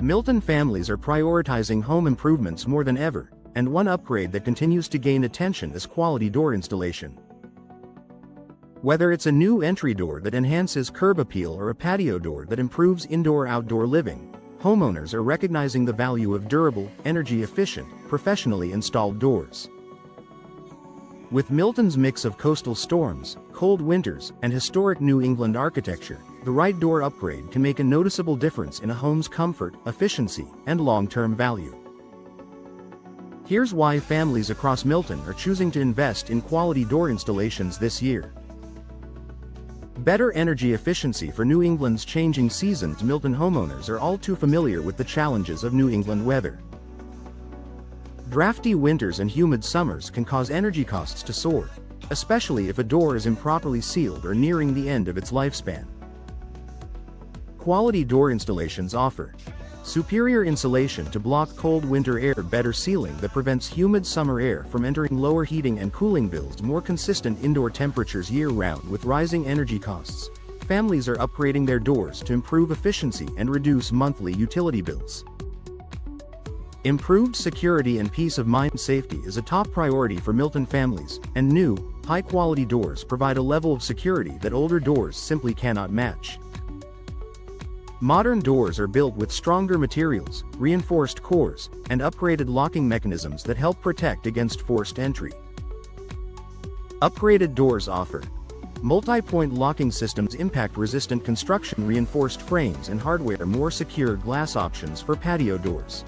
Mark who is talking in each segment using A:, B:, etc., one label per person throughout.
A: Milton families are prioritizing home improvements more than ever, and one upgrade that continues to gain attention is quality door installation. Whether it's a new entry door that enhances curb appeal or a patio door that improves indoor-outdoor living, homeowners are recognizing the value of durable, energy-efficient, professionally installed doors. With Milton's mix of coastal storms, cold winters, and historic New England architecture, the right door upgrade can make a noticeable difference in a home's comfort, efficiency, and long-term value. Here's why families across Milton are choosing to invest in quality door installations this year. Better energy efficiency for New England's changing seasons. Milton homeowners are all too familiar with the challenges of New England weather. Drafty winters and humid summers can cause energy costs to soar, especially if a door is improperly sealed or nearing the end of its lifespan. Quality door installations offer superior insulation to block cold winter air, better sealing that prevents humid summer air from entering, lower heating and cooling bills, more consistent indoor temperatures year-round. With rising energy costs, families are upgrading their doors to improve efficiency and reduce monthly utility bills. Improved security and peace of mind. Safety is a top priority for Milton families, and new, high-quality doors provide a level of security that older doors simply cannot match. Modern doors are built with stronger materials, reinforced cores, and upgraded locking mechanisms that help protect against forced entry. Upgraded doors offer multi-point locking systems, impact-resistant construction, reinforced frames and hardware, more secure glass options for patio doors.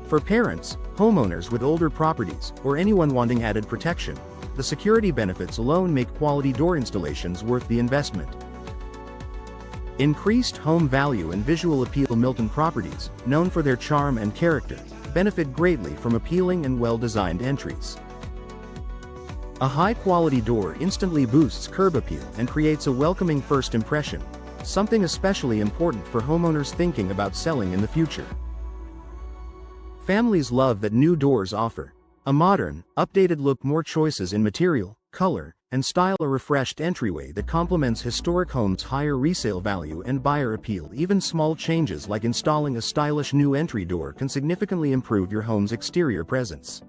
A: For parents, homeowners with older properties, or anyone wanting added protection, the security benefits alone make quality door installations worth the investment. Increased home value and visual appeal. Milton properties, known for their charm and character, benefit greatly from appealing and well-designed entries. A high-quality door instantly boosts curb appeal and creates a welcoming first impression, something especially important for homeowners thinking about selling in the future. Families love that new doors offer a modern, updated look, more choices in material, color, and style, a refreshed entryway that complements historic homes, higher resale value and buyer appeal. Even small changes like installing a stylish new entry door can significantly improve your home's exterior presence.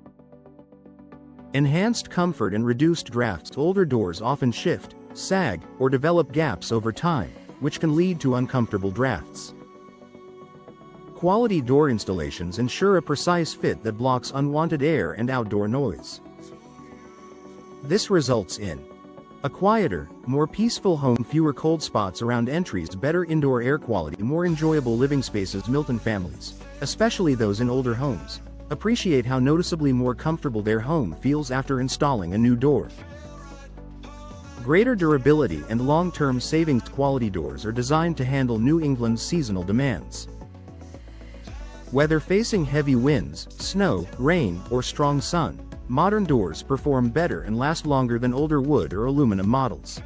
A: Enhanced comfort and reduced drafts. Older doors often shift, sag, or develop gaps over time, which can lead to uncomfortable drafts. Quality door installations ensure a precise fit that blocks unwanted air and outdoor noise. This results in a quieter, more peaceful home, fewer cold spots around entries, better indoor air quality, more enjoyable living spaces. Milton families, especially those in older homes, appreciate how noticeably more comfortable their home feels after installing a new door. Greater durability and long-term savings. Quality doors are designed to handle New England's seasonal demands. Whether facing heavy winds, snow, rain, or strong sun, modern doors perform better and last longer than older wood or aluminum models.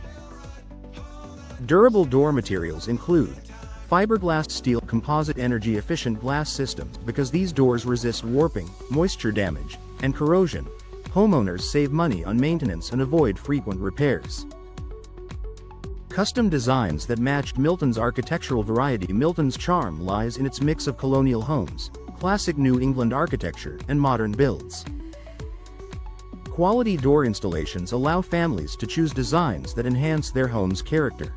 A: Durable door materials include fiberglass, steel, composite, energy-efficient glass systems. Because these doors resist warping, moisture damage, and corrosion, homeowners save money on maintenance and avoid frequent repairs. Custom designs that match Milton's architectural variety. Milton's charm lies in its mix of colonial homes, classic New England architecture, and modern builds. Quality door installations allow families to choose designs that enhance their home's character.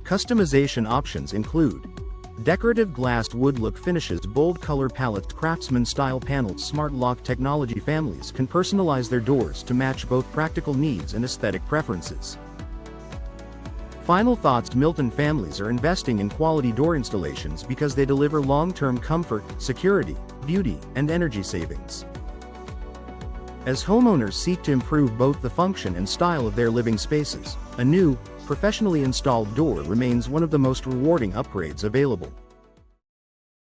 A: Customization options include decorative glassed wood look finishes, bold color palettes, craftsman-style panels, smart lock technology. Families can personalize their doors to match both practical needs and aesthetic preferences. Final thoughts. Milton families are investing in quality door installations because they deliver long-term comfort, security, beauty, and energy savings. As homeowners seek to improve both the function and style of their living spaces, a new, professionally installed door remains one of the most rewarding upgrades available.